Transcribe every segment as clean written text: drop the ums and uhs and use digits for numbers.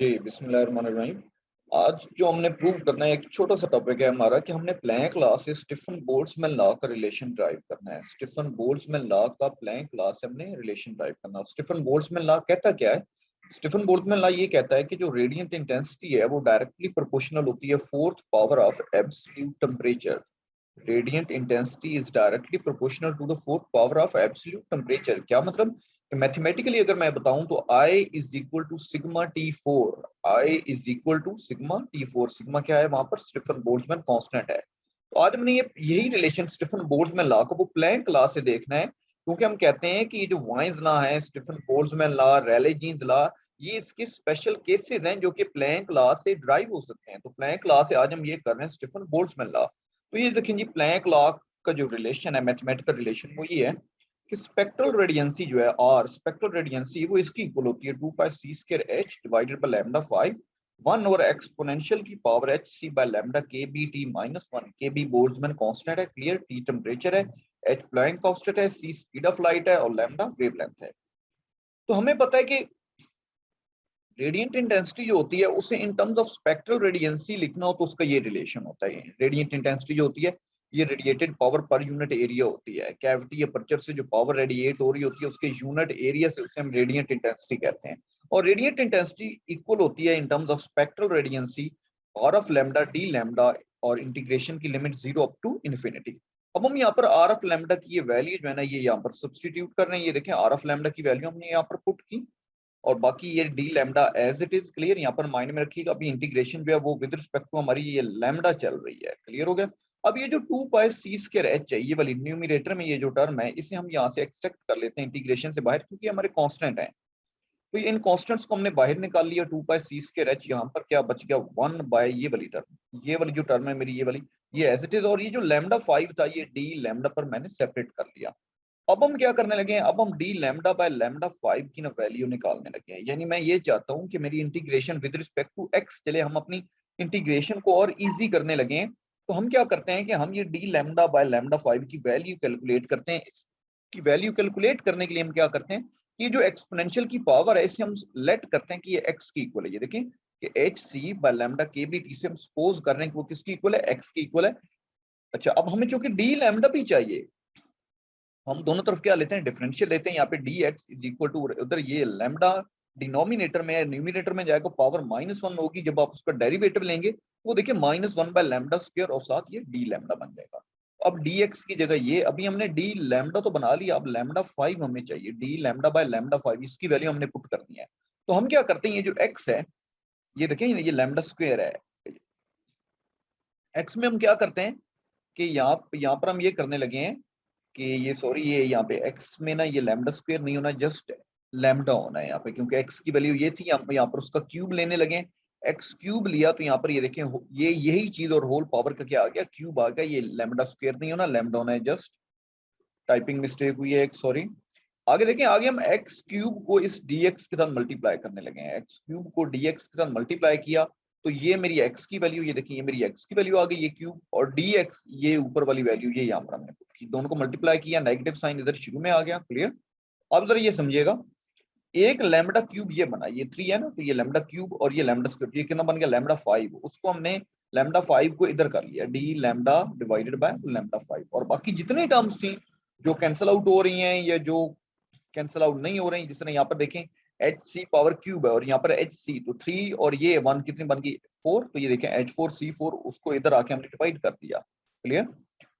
जी, बिस्मिल्लाहिर्रहमानिर्रहीम। आज जो हमने प्रूव करना है, एक छोटा सा टॉपिक है हमारा कि हमने प्लैंक लॉ से स्टीफन बोल्ट्जमैन लॉ का रिलेशन ड्राइव करना है। स्टीफन बोल्ट्जमैन लॉ का प्लैंक लॉ से हमने रिलेशन ड्राइव करना है। स्टीफन बोल्ट्जमैन लॉ कहता क्या है? स्टीफन बोल्ट्जमैन लॉ ये कहता है कि जो रेडिएंट इंटेंसिटी है वो डायरेक्टली प्रोपोर्शनल होती है fourth power of absolute temperature. Radiant intensity is directly proportional to the fourth power of absolute temperature. क्या मतलब? मैथमेटिकली अगर मैं बताऊं तो I is equal to sigma T4। I is equal to sigma T4। Sigma क्या है? वहां पर स्टीफन बोल्ट्जमैन कांस्टेंट है। तो आज हमने ये यही रिलेशन स्टीफन बोल्ट्जमैन लॉ को वो प्लैंक लॉ से देखना है, क्योंकि हम कहते हैं कि ये जो वाइन्स लॉ है, स्टीफन बोल्ट्जमैन लॉ, रेले जीन्स लॉ, ये इसके स्पेशल केसेस हैं जो कि प्लैंक लॉ से ड्राइव हो सकते हैं। तो प्लैंक लॉ से आज हम ये कर रहे हैं स्टीफन बोल्ट्जमैन लॉ। तो ये देखें जी, प्लैंक लॉ का जो रिलेशन है, मैथमेटिकल रिलेशन, वो ये है कि स्पेक्ट्रल रेडियंसी जो है आर, स्पेक्ट्रल रेडियंसी वो इसकी इक्वल होती है 2 pi C square H divided by lambda 5 1 और एक्सपोनेंशियल की power H C by lambda K B T minus 1। K B Boltzmann constant है, क्लियर। टी टेम्परेचर है, एच प्लैंक कांस्टेंट है, सी स्पीड ऑफ लाइट है और lambda wavelength है। तो हमें पता है कि रेडिएंट इंटेंसिटी जो होती है उसे इन टर्म्स ऑफ स्पेक्ट्रल रेडियंसी लिखना हो तो उसका ये रिलेशन होता है। रेडिएंट इंटेंसिटी जो होती है ये radiated power per unit area होती है। कैविटी अपर्चर से जो पावर रेडिएट हो रही होती है उसके यूनिट एरिया से उसे हम रेडिएंट इंटेंसिटी कहते हैं। और रेडिएंट इंटेंसिटी इक्वल होती है in terms of spectral radiancy R of lambda D lambda और इंटीग्रेशन की लिमिट 0 अप टू इन्फिनिटी। अब हम यहाँ पर आर ऑफ लैम्डा की ये वैल्यू जो है ना, ये यहाँ पर सब्सटीट्यूट कर रहे हैं। ये देखें, आर ऑफ लैम्डा की वैल्यू हमने यहाँ पर पुट की और बाकी ये D lambda as it is, clear. यहाँ पर माइंड में रखिएगा, अभी इंटीग्रेशन जो है वो विद रिस्पेक्ट टू हमारी ये लैम्डा चल रही है, क्लियर हो गया। अब ये जो 2 पाई सी स्क्वायर एच है, ये वाली न्यूमरेटर में ये जो टर्म है, इसे हम यहाँ से एक्सट्रैक्ट कर लेते हैं इंटीग्रेशन से बाहर, क्योंकि हमारे कांस्टेंट है। तो इन कांस्टेंट्स को हमने बाहर निकाल लिया। 2 पाई सी स्क्वायर एच, यहाँ पर क्या बच गया? 1 बाय ये वाली टर्म, ये वाली जो टर्म है मेरी, ये वाली, ये एज इट इज। और ये जो लैम्डा 5 था, ये डी लैम्डा पर मैंने सेपरेट कर लिया। अब हम क्या करने लगे हैं? अब हम डी लैम्डा बाय लैम्डा 5 की ना वैल्यू निकालने लगे हैं। यानी मैं ये चाहता हूं कि मेरी integration with respect to X चले, हम अपनी इंटीग्रेशन को और इजी करने लगे हैं। तो हम क्या करते हैं कि हम ये डी लैम्डा बाय लैम्डा 5 की वैल्यू कैलकुलेट करते हैं। इसकी वैल्यू कैलकुलेट करने के लिए हम क्या करते हैं कि जो एक्सपोनेंशियल की पावर है इसे हम लेट करते हैं कि ये एक्स की इक्वल है। ये देखें कि H C by lambda K B T से हम सपोज कर रहे हैं कि वो किसकी इक्वल है? एक्स की इक्वल है। अच्छा, अब हमें चूंकि डी लैम्डा भी चाहिए, हम दोनों तरफ क्या लेते हैं? डिफरेंशियल लेते हैं। यहाँ पे D X is equal to, उधर ये लैम्डा डिनोमिनेटर में है, न्यूमिनेटर में जाएगा पावर -1 होगी। जब आप उसका डेरिवेटिव लेंगे वो देखिए -1 बाय लैम्डा स्क्वायर और साथ ये डी लैम्डा बन जाएगा। अब डी एक्स की जगह ये, अभी हमने डी लैम्डा तो बना लिया, अब लैम्डा 5 हमें चाहिए। डी लैम्डा बाय लैम्डा 5 इसकी वैल्यू हमने पुट करनी है। तो हम क्या करते हैं, ये जो एक्स है, ये देखें ये लैम्डा स्क्वायर है। एक्स में हम क्या करते हैं कि यहाँ पर हम ये करने लगे हैं कि ये, सॉरी, ये यहाँ पे x में ना ये लैम्डा स्क्वायर नहीं होना, जस्ट लैम्डा होना है यहाँ पे, क्योंकि x की वैल्यू ये थी। हम यहाँ पर उसका क्यूब लेने लगे, x क्यूब लिया तो यहाँ पर ये देखें ये यही चीज और होल पावर का क्या आ गया? क्यूब आ गया। ये लैम्डा स्क्वायर नहीं होना, लैम्डा होना है। जस्ट टाइपिंग मिस्टेक हुई है एक, सॉरी। आगे देखें, आगे हम एक्स क्यूब को इस dx के साथ मल्टीप्लाई करने लगे हैं। एक्स क्यूब को dx के साथ मल्टीप्लाई किया तो ये मेरी x की वैल्यू, ये देखिए ये मेरी x की वैल्यू आ गई, ये क्यूब, और dx ये ऊपर वाली वैल्यू ये यहाँ पर हमने पुट की। दोनों को मल्टीप्लाई किया, नेगेटिव साइन इधर शुरू में आ गया, क्लियर। अब जरा ये समझिएगा, एक लैम्डा क्यूब ये बना, ये 3 है ना, तो ये लैम्डा क्यूब और ये लैम्डा स्क्वायर, ये कितना बन गया? लैम्डा 5। उसको हमने लैम्डा 5 को इधर कर लिया, D lambda divided by lambda 5। और बाकी जितनी टर्म्स थी जो कैंसिल आउट हो रही हैं या जो कैंसिल आउट नहीं हो रही, जिसने यहाँ पर देखें एच सी पावर क्यूब है और यहाँ पर एच सी, तो 3 और ये 1 कितनी बन गई? 4। तो ये देखें H4C4, उसको इधर आके हमने डिवाइड कर दिया, क्लियर।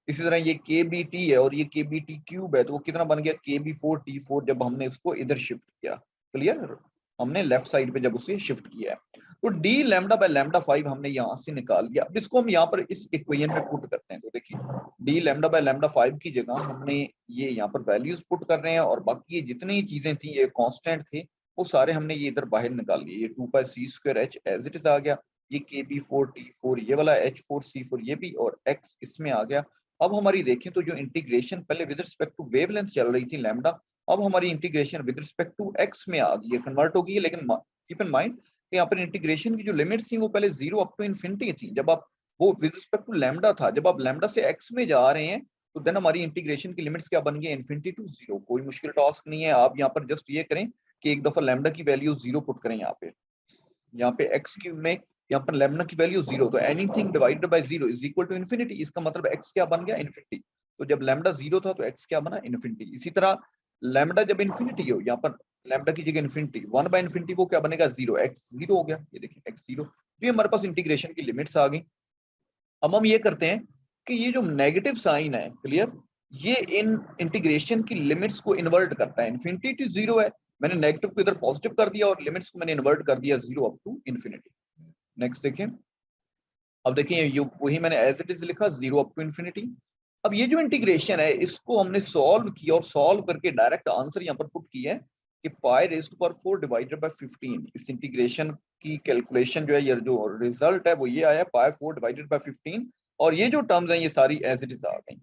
इसी तरह ये के बी टी है और ये के बी टी क्यूब है, तो वो कितना बन गया? KB4T4, जब हमने इसको इधर शिफ्ट किया, क्लियर। हमने लेफ्ट साइड पे जब उसे शिफ्ट किया है, तो डी लैम्डा बाय लैम्डा 5 हमने यहाँ से निकाल लिया। अब इसको हम यहाँ पर इस इक्वेशन में पुट करते हैं। तो देखिए डी लैम्डा बाय लैम्डा 5 की जगह हमने ये यहाँ पर वैल्यूज पुट कर रहे हैं और बाकी ये जितनी चीजें थी, ये कांस्टेंट थे, वो सारे हमने ये इधर बाहर निकाल लिए। ये 2 pi C square H as it is आ गया, ये KB4T4 ये वाला, H4C4 ये भी, और x इसमें आ गया। अब हमारी देखें तो जो इंटीग्रेशन पहले विद रिस्पेक्ट टू वेवलेंथ चल रही थी लैम्डा, अब हमारी integration with respect to x में आ गई है, कन्वर्ट हो गई है। लेकिन कीप इन माइंड कि यहाँ पर इंटीग्रेशन की जो लिमिट्स थी वो पहले 0 अप टू इन्फिनिटी थी। जब आप, वो विद रिस्पेक्ट टू लैम्डा था, जब आप लैम्डा से x में जा रहे हैं तो देन हमारी इंटीग्रेशन की लिमिट्स क्या बन गई? Infinity to 0। कोई मुश्किल टास्क नहीं है, आप यहाँ पर जस्ट ये करें कि एक दफा लैम्डा की वैल्यू 0 पुट करें यहाँ पे। यहाँ पे x की में यहाँ पर लैम्डा की वैल्यू 0, तो anything divided by 0 is equal to infinity. इसका मतलब x क्या बन गया? इन्फिनिटी। तो जब लैम्डा 0 था तो x क्या बना? इन्फिनिटी। इसी तरह लैम्डा जब इन्फिनिटी हो, यहाँ पर लैम्डा की जगह इन्फिनिटी 1 बाय इन्फिनिटी, वो क्या बनेगा? 0, x 0 हो गया। ये देखिए x 0। तो ये हमारे पास इंटीग्रेशन की लिमिट्स आ गई। अब हम ये करते हैं कि ये जो नेगेटिव साइन है, क्लियर, ये इन इंटीग्रेशन की लिमिट्स को इन्वर्ट करता है। इन्फिनिटी टू 0 है, मैंने नेगेटिव को इधर पॉजिटिव कर दिया और लिमिट्स को मैंने इन्वर्ट कर दिया 0 अप टू इन्फिनिटी। नेक्स्ट देखें, अब देखिए ये वही मैंने एज इट इज लिखा 0 अप टू इन्फिनिटी। अब ये जो इंटीग्रेशन है इसको हमने सॉल्व किया और सॉल्व करके डायरेक्ट आंसर यहाँ पर पुट किया है कि pi raised to power 4 divided by 15। इस इंटीग्रेशन की कैलकुलेशन जो है, ये जो रिजल्ट है वो ये आया, पाई 4 डिवाइडेड बाय 15। और ये जो टर्म्स हैं ये सारी एज इट इज आ गई।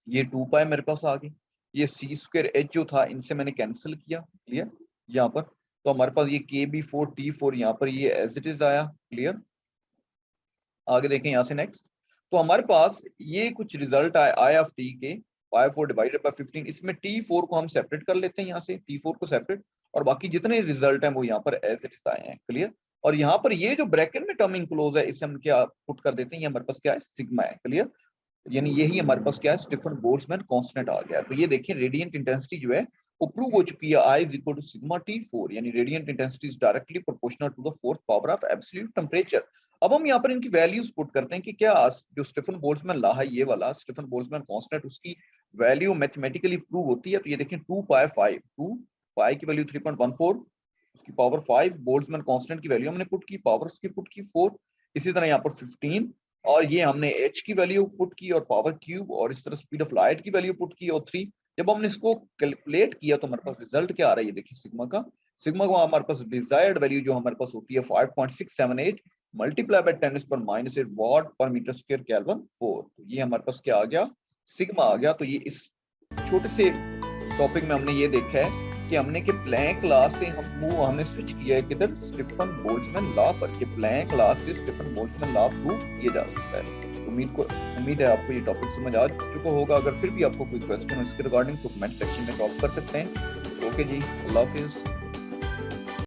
ये 2 पाई मेरे पास आ गई, ये सी स्क्वायर एच जो था इनसे मैंने कैंसिल किया, क्लियर, यहाँ पर। तो हमारे पास ये के बी 4 टी 4 यहाँ पर ये एज इट इज आया, क्लियर। आगे देखें यहाँ से नेक्स्ट, तो हमारे पास ये कुछ रिजल्ट आया ऑफ टी के पाई 4 डिवाइडेड बाय 15। इसमें t4 को हम सेपरेट कर लेते हैं, यहाँ से t4 को सेपरेट, और बाकी जितने रिजल्ट हैं वो यहाँ पर एज इट इज आए हैं, क्लियर। और यहाँ पर ये जो ब्रैकेट में टर्म इंक्लोज है इसे हम क्या पुट कर देते हैं, ये हमारे पास क्या है? सिग्मा है, क्लियर। यानी यही हमारे पास क्या है? स्टीफन बोल्ट्जमैन कांस्टेंट आ गया। तो ये देखिए रेडिएंट इंटेंसिटी जो है वो प्रूव हो चुकी है, I is equal to sigma T4, यानी radiant intensity is directly proportional to the fourth power of absolute temperature. अब हम यहाँ पर इनकी वैल्यूज पुट करते हैं कि क्या जो स्टीफन बोल्ट्जमैन लॉ है, ये वाला स्टीफन बोल्ट्जमैन कांस्टेंट, उसकी वैल्यू मैथमेटिकली प्रूव होती है। तो ये देखें 2 पाई 5, 2 पाई की वैल्यू 3.14, उसकी पावर 5, बोल्ट्जमैन कांस्टेंट की वैल्यू हमने पुट की, पावर उसकी पुट की 4। इसी तरह यहाँ पर 15, और ये हमने h की वैल्यू पुट की और पावर क्यूब, और इस तरह स्पीड ऑफ लाइट की वैल्यू पुट की और 3। जब हमने इसको कैलकुलेट किया तो हमारे पास रिजल्ट क्या आ रहा है, ये देखिए सिग्मा का हमारे पास डिजायर्ड वैल्यू जो हमारे पास होती है 5.678 मल्टीप्लाई बाय 10⁻⁸ वाट पर मीटर स्क्वायर केल्विन 4। तो ये हमारे पास क्या आ गया? सिग्मा आ गया। तो ये इस छोटे से टॉपिक में हमने ये देखा है कि हमने कि प्लैंक लॉ से हमने स्विच किया है किधर? स्टीफन बोल्ट्जमैन लॉ पर, कि प्लैंक लॉ से स्टीफन बोल्ट्जमैन लॉ प्रूव किया जा सकता है। उम्मीद है आपको ये टॉपिक समझ आ चुका होगा। अगर फिर भी आपको कोई क्वेश्चन हो इसके रिगार्डिंग तो कमेंट सेक्शन में टॉप कर सकते हैं। ओके जी, अल्लाह हाफिज।